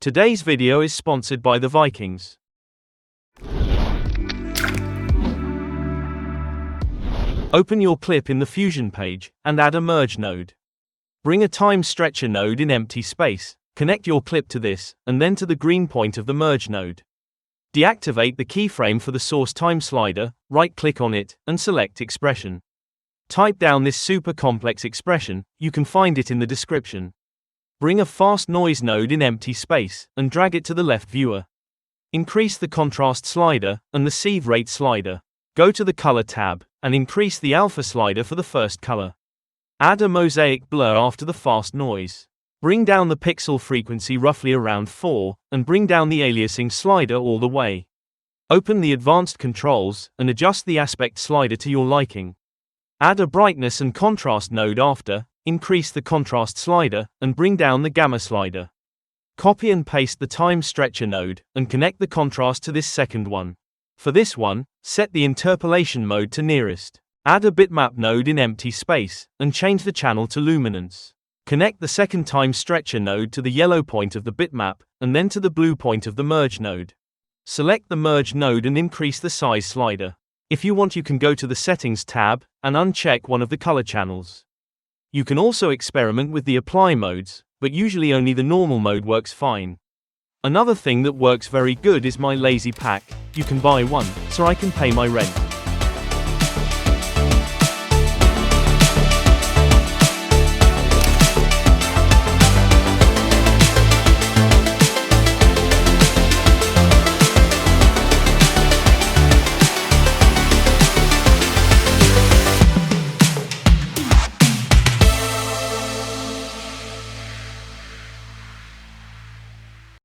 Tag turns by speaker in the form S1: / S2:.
S1: Today's video is sponsored by the Vikings. Open your clip in the Fusion page, and add a merge node. Bring a time stretcher node in empty space, connect your clip to this, and then to the green point of the merge node. Deactivate the keyframe for the source time slider, right-click on it, and select expression. Type down this super complex expression, you can find it in the description. Bring a fast noise node in empty space, and drag it to the left viewer. Increase the contrast slider, and the sieve rate slider. Go to the color tab, and increase the alpha slider for the first color. Add a mosaic blur after the fast noise. Bring down the pixel frequency roughly around 4, and bring down the aliasing slider all the way. Open the advanced controls, and adjust the aspect slider to your liking. Add a brightness and contrast node after, increase the contrast slider, and bring down the gamma slider. Copy and paste the time stretcher node, and connect the contrast to this second one. For this one, set the interpolation mode to nearest. Add a bitmap node in empty space, and change the channel to luminance. Connect the second time stretcher node to the yellow point of the bitmap, and then to the blue point of the merge node. Select the merge node and increase the size slider. If you want, you can go to the Settings tab, and uncheck one of the color channels. You can also experiment with the apply modes, but usually only the normal mode works fine. Another thing that works very good is my lazy pack. You can buy one, so I can pay my rent.